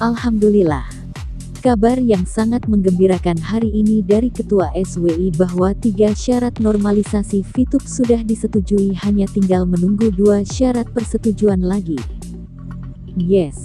Alhamdulillah. Kabar yang sangat menggembirakan hari ini dari Ketua SWI bahwa 3 syarat normalisasi VTube sudah disetujui, hanya tinggal menunggu 2 syarat persetujuan lagi. Yes.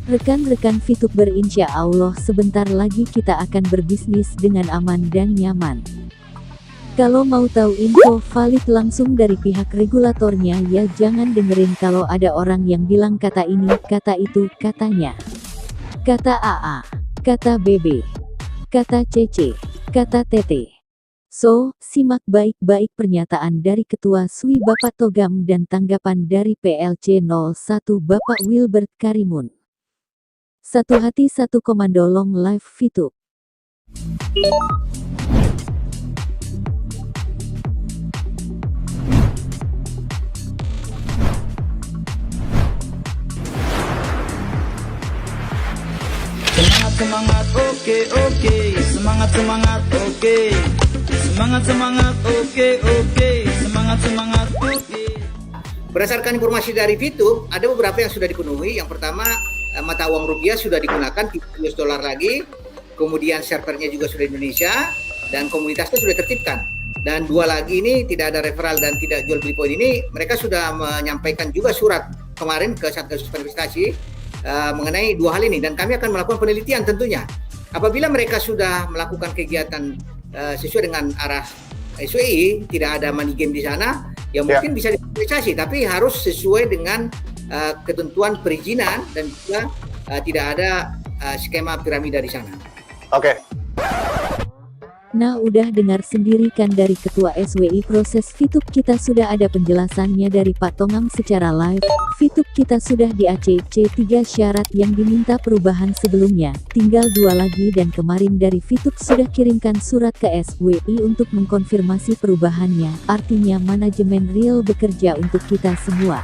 Rekan-rekan VTuber, insya Allah sebentar lagi kita akan berbisnis dengan aman dan nyaman. Kalau mau tahu info valid langsung dari pihak regulatornya ya jangan dengerin kalau ada orang yang bilang kata ini, kata itu, katanya. Kata AA, kata BB, kata CC, kata TT. So, simak baik-baik pernyataan dari Ketua SWI Bapak Togam dan tanggapan dari PLC 01 Bapak Wilbert Karimun. Satu hati satu komando long live VTube. Semangat oke, semangat oke, semangat oke, semangat oke. Berdasarkan informasi dari VTube, ada beberapa yang sudah dipenuhi. Yang pertama, mata uang rupiah sudah digunakan, $US lagi, kemudian servernya juga sudah di Indonesia, dan komunitasnya sudah tertibkan. Dan 2 lagi ini tidak ada referral dan tidak jual beli poin ini, mereka sudah menyampaikan juga surat kemarin ke Satgas Investasi mengenai 2 hal ini, dan kami akan melakukan penelitian tentunya. Apabila mereka sudah melakukan kegiatan sesuai dengan arah SWI, tidak ada money game di sana, ya mungkin bisa diapresiasi, tapi harus sesuai dengan ketentuan perizinan dan juga tidak ada skema piramida di sana. Oke. Nah, udah dengar sendiri kan dari Ketua SWI, proses VTube kita sudah ada penjelasannya dari Pak Tongam secara live. VTube kita sudah di ACC 3 syarat yang diminta perubahan sebelumnya, tinggal 2 lagi, dan kemarin dari VTube sudah kirimkan surat ke SWI untuk mengkonfirmasi perubahannya, artinya manajemen real bekerja untuk kita semua.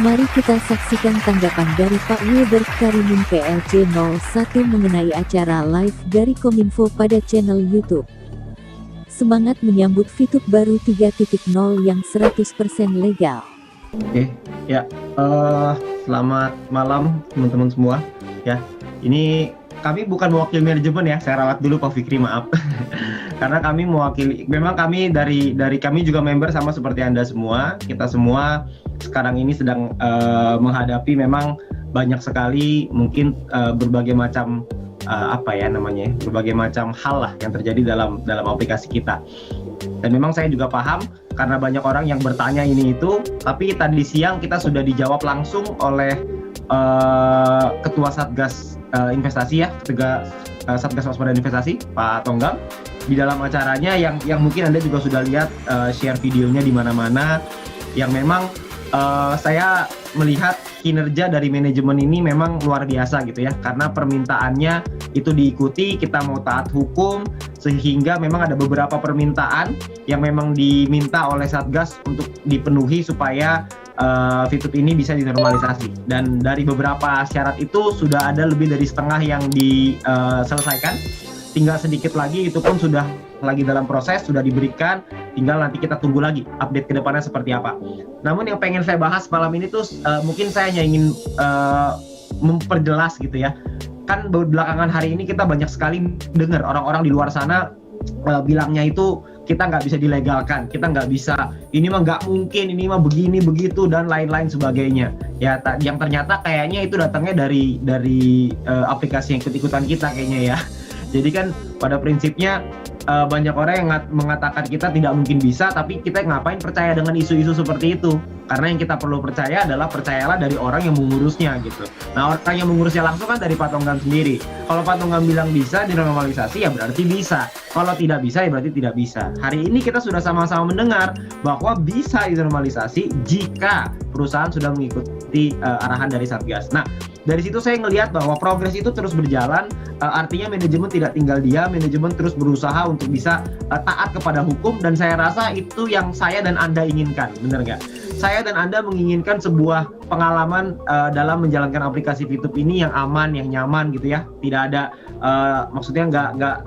Mari kita saksikan tanggapan dari Pak Wilbert Karimun PLC 01 mengenai acara live dari Kominfo pada channel YouTube. Semangat menyambut VTube baru 3.0 yang 100% legal. Oke, ya, selamat malam teman-teman semua. Ya, ini kami bukan mewakili manajemen ya, saya rawat dulu Pak Fikri, maaf. Karena kami mewakili, memang kami dari kami juga member sama seperti Anda semua. Kita semua sekarang ini sedang menghadapi memang banyak sekali mungkin berbagai macam berbagai macam hal lah yang terjadi dalam aplikasi kita. Dan memang saya juga paham karena banyak orang yang bertanya ini itu, tapi tadi siang kita sudah dijawab langsung oleh Ketua Satgas Investasi ya, Satgas Waspada Investasi, Pak Tonggam, di dalam acaranya yang mungkin Anda juga sudah lihat share videonya di mana-mana, yang memang saya melihat kinerja dari manajemen ini memang luar biasa gitu ya, karena permintaannya itu diikuti, kita mau taat hukum, sehingga memang ada beberapa permintaan yang memang diminta oleh Satgas untuk dipenuhi supaya VTube ini bisa dinormalisasi. Dan dari beberapa syarat itu sudah ada lebih dari setengah yang diselesaikan, tinggal sedikit lagi, itu pun sudah lagi dalam proses, sudah diberikan, tinggal nanti kita tunggu lagi update ke depannya seperti apa. Namun yang pengen saya bahas malam ini tuh mungkin saya hanya ingin memperjelas gitu ya. Kan belakangan hari ini kita banyak sekali dengar orang-orang di luar sana bilangnya itu kita nggak bisa dilegalkan, kita nggak bisa, ini mah nggak mungkin, ini mah begini begitu dan lain-lain sebagainya. Ya, yang ternyata kayaknya itu datangnya dari aplikasi yang ikut-ikutan kita kayaknya ya. Jadi kan pada prinsipnya banyak orang yang mengatakan kita tidak mungkin bisa, tapi kita ngapain percaya dengan isu-isu seperti itu? Karena yang kita perlu percaya adalah percayalah dari orang yang mengurusnya gitu. Nah, orang yang mengurusnya langsung kan dari Pak Tonggam sendiri. Kalau Pak Tonggam bilang bisa dinormalisasi ya berarti bisa. Kalau tidak bisa ya berarti tidak bisa. Hari ini kita sudah sama-sama mendengar bahwa bisa dinormalisasi jika perusahaan sudah mengikuti arahan dari Satgas. Nah, dari situ saya ngelihat bahwa progres itu terus berjalan, artinya manajemen tidak tinggal diam, manajemen terus berusaha untuk bisa taat kepada hukum, dan saya rasa itu yang saya dan Anda inginkan, benar nggak? Saya dan Anda menginginkan sebuah pengalaman dalam menjalankan aplikasi VTube ini yang aman, yang nyaman gitu ya, tidak ada maksudnya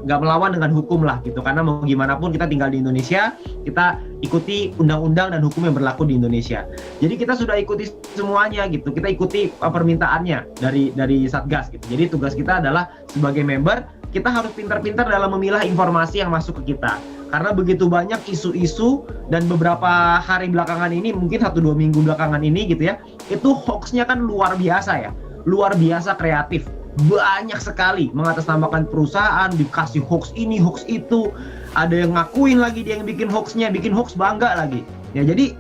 nggak melawan dengan hukum lah gitu, karena mau gimana pun kita tinggal di Indonesia, kita ikuti undang-undang dan hukum yang berlaku di Indonesia. Jadi kita sudah ikuti semuanya gitu, kita ikuti permintaannya dari Satgas gitu. Jadi tugas kita adalah sebagai member, kita harus pintar-pintar dalam memilah informasi yang masuk ke kita. Karena begitu banyak isu-isu dan beberapa hari belakangan ini, mungkin 1-2 minggu belakangan ini gitu ya, itu hoaxnya kan luar biasa ya, luar biasa kreatif. Banyak sekali mengatasnamakan perusahaan, dikasih hoax ini, hoax itu, ada yang ngakuin lagi dia yang bikin hoaxnya, bikin hoax bangga lagi. Ya jadi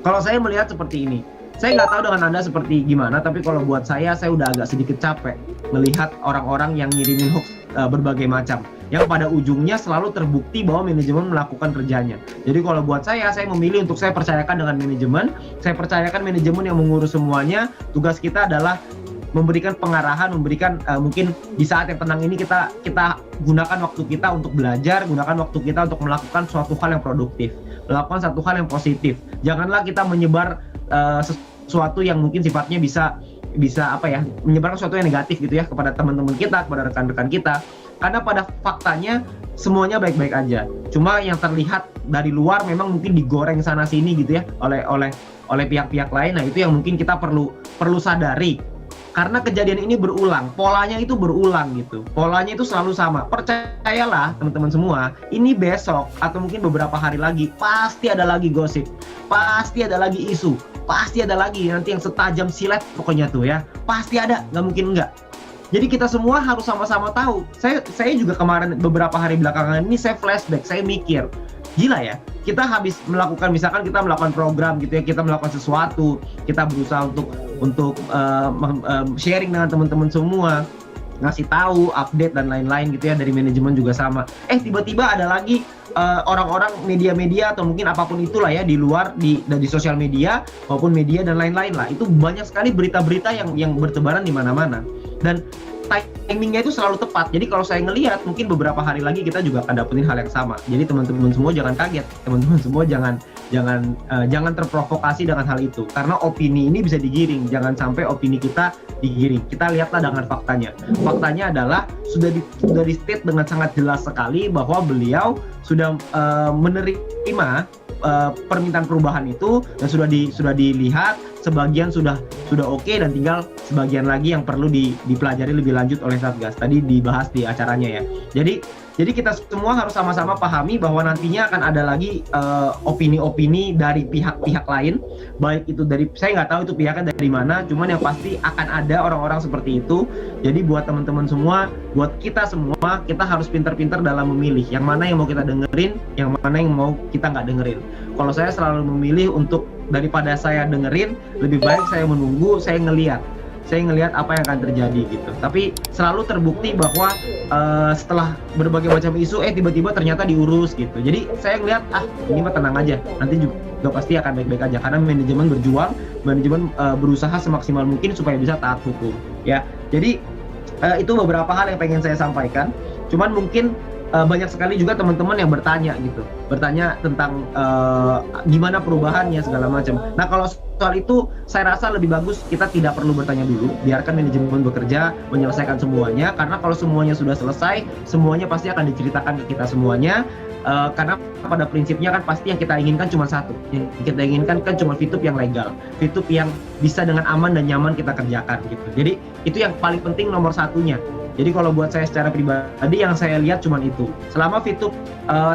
kalau saya melihat seperti ini, saya nggak tahu dengan Anda seperti gimana, tapi kalau buat saya udah agak sedikit capek melihat orang-orang yang ngirimin hoax berbagai macam, yang pada ujungnya selalu terbukti bahwa manajemen melakukan kerjanya. Jadi kalau buat saya memilih untuk saya percayakan dengan manajemen, saya percayakan manajemen yang mengurus semuanya. Tugas kita adalah memberikan pengarahan, memberikan mungkin di saat yang tenang ini kita gunakan waktu kita untuk belajar, gunakan waktu kita untuk melakukan suatu hal yang produktif, melakukan satu hal yang positif. Janganlah kita menyebar sesuatu yang mungkin sifatnya bisa menyebarkan sesuatu yang negatif gitu ya kepada teman-teman kita, kepada rekan-rekan kita. Karena pada faktanya semuanya baik-baik aja. Cuma yang terlihat dari luar memang mungkin digoreng sana sini gitu ya oleh pihak-pihak lain. Nah, itu yang mungkin kita perlu sadari. Karena kejadian ini berulang, polanya itu berulang gitu. Polanya itu selalu sama. Percayalah teman-teman semua, ini besok atau mungkin beberapa hari lagi pasti ada lagi gosip, pasti ada lagi isu, pasti ada lagi nanti yang setajam silet pokoknya tuh ya. Pasti ada, nggak mungkin enggak. Jadi kita semua harus sama-sama tahu. Saya juga kemarin beberapa hari belakangan ini saya flashback, saya mikir, gila ya, kita habis melakukan, misalkan kita melakukan program gitu ya, kita melakukan sesuatu, kita berusaha untuk sharing dengan teman-teman semua, ngasih tahu, update dan lain-lain gitu ya, dari manajemen juga sama. Tiba-tiba ada lagi orang-orang media-media atau mungkin apapun itulah ya di luar di sosial media maupun media dan lain-lain lah, itu banyak sekali berita-berita yang bertebaran di mana-mana. Dan timingnya itu selalu tepat. Jadi kalau saya ngelihat mungkin beberapa hari lagi kita juga akan dapetin hal yang sama. Jadi teman-teman semua jangan kaget, teman-teman semua jangan terprovokasi dengan hal itu. Karena opini ini bisa digiring. Jangan sampai opini kita digiring. Kita lihatlah dengan faktanya. Faktanya adalah sudah di state dengan sangat jelas sekali bahwa beliau sudah menerima permintaan perubahan itu dan sudah dilihat, sebagian sudah oke dan tinggal sebagian lagi yang perlu dipelajari lebih lanjut oleh Satgas. Tadi dibahas di acaranya ya. Jadi kita semua harus sama-sama pahami bahwa nantinya akan ada lagi opini-opini dari pihak-pihak lain, baik itu dari, saya nggak tahu itu pihaknya dari mana, cuman yang pasti akan ada orang-orang seperti itu. Jadi buat teman-teman semua, buat kita semua, kita harus pintar-pintar dalam memilih yang mana yang mau kita dengerin, yang mana yang mau kita nggak dengerin. Kalau saya selalu memilih untuk daripada saya dengerin, lebih baik saya menunggu, saya ngelihat apa yang akan terjadi gitu. Tapi selalu terbukti bahwa setelah berbagai macam isu tiba-tiba ternyata diurus gitu. Jadi saya ngelihat ini mah tenang aja, nanti juga pasti akan baik-baik aja karena manajemen berjuang, manajemen berusaha semaksimal mungkin supaya bisa taat hukum ya. Jadi itu beberapa hal yang pengen saya sampaikan. Cuman mungkin banyak sekali juga teman-teman yang bertanya tentang gimana perubahannya segala macam. Nah kalau soal itu saya rasa lebih bagus kita tidak perlu bertanya dulu, biarkan manajemen bekerja menyelesaikan semuanya, karena kalau semuanya sudah selesai, semuanya pasti akan diceritakan ke kita semuanya. Karena pada prinsipnya kan pasti yang kita inginkan cuma satu, yang kita inginkan kan cuma VTube yang legal, VTube yang bisa dengan aman dan nyaman kita kerjakan gitu. Jadi itu yang paling penting nomor satunya. Jadi kalau buat saya secara pribadi yang saya lihat cuma itu. Selama VTube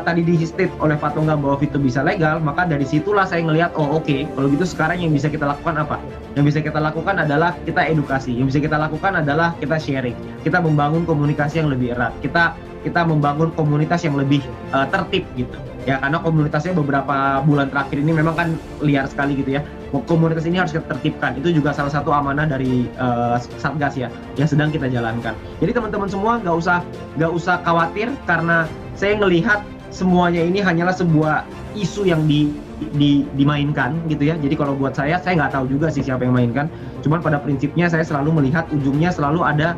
tadi di-state oleh Pak Tonggam bahwa VTube bisa legal, maka dari situlah saya ngelihat oke, kalau gitu sekarang yang bisa kita lakukan apa? Yang bisa kita lakukan adalah kita edukasi. Yang bisa kita lakukan adalah kita sharing. Kita membangun komunikasi yang lebih erat. Kita membangun komunitas yang lebih tertib gitu. Ya karena komunitasnya beberapa bulan terakhir ini memang kan liar sekali gitu ya. Komunitas ini harus kita tertibkan. Itu juga salah satu amanah dari Satgas ya yang sedang kita jalankan. Jadi teman-teman semua nggak usah khawatir karena saya ngelihat semuanya ini hanyalah sebuah isu yang dimainkan gitu ya. Jadi kalau buat saya nggak tahu juga sih siapa yang mainkan. Cuman pada prinsipnya saya selalu melihat ujungnya selalu ada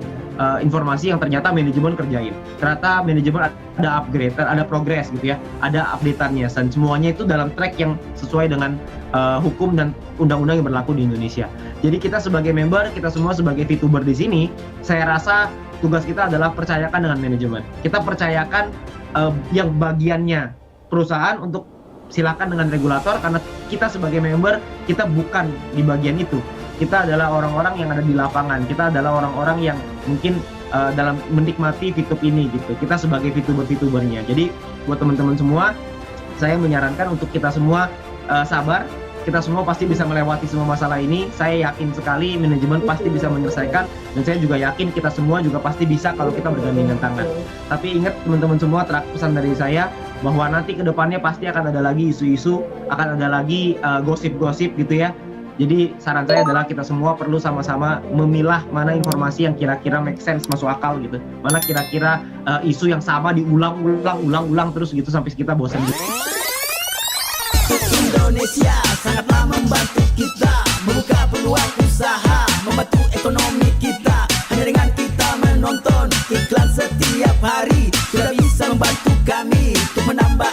informasi yang ternyata manajemen kerjain. Ternyata manajemen ada upgrade, ada progress gitu ya, ada updateannya, dan semuanya itu dalam track yang sesuai dengan hukum dan undang-undang yang berlaku di Indonesia. Jadi kita sebagai member, kita semua sebagai VTuber di sini, saya rasa tugas kita adalah percayakan dengan manajemen. Kita percayakan yang bagiannya perusahaan untuk silakan dengan regulator, karena kita sebagai member, kita bukan di bagian itu. Kita adalah orang-orang yang ada di lapangan, kita adalah orang-orang yang mungkin dalam menikmati VTube ini gitu. Kita sebagai VTuber-VTubernya. Jadi buat teman-teman semua, saya menyarankan untuk kita semua sabar. Kita semua pasti bisa melewati semua masalah ini. Saya yakin sekali manajemen pasti bisa menyelesaikan, dan saya juga yakin kita semua juga pasti bisa kalau kita bergandengan tangan. Tapi ingat teman-teman semua, pesan dari saya bahwa nanti ke depannya pasti akan ada lagi isu-isu, akan ada lagi gosip-gosip gitu ya. Jadi saran saya adalah kita semua perlu sama-sama memilah mana informasi yang kira-kira make sense, masuk akal gitu. Mana kira-kira isu yang sama diulang terus gitu sampai kita bosan gitu. Indonesia sangatlah membantu kita membuka peluang usaha, membantu ekonomi kita. Hanya dengan kita menonton iklan setiap hari sudah bisa membantu kami untuk menambah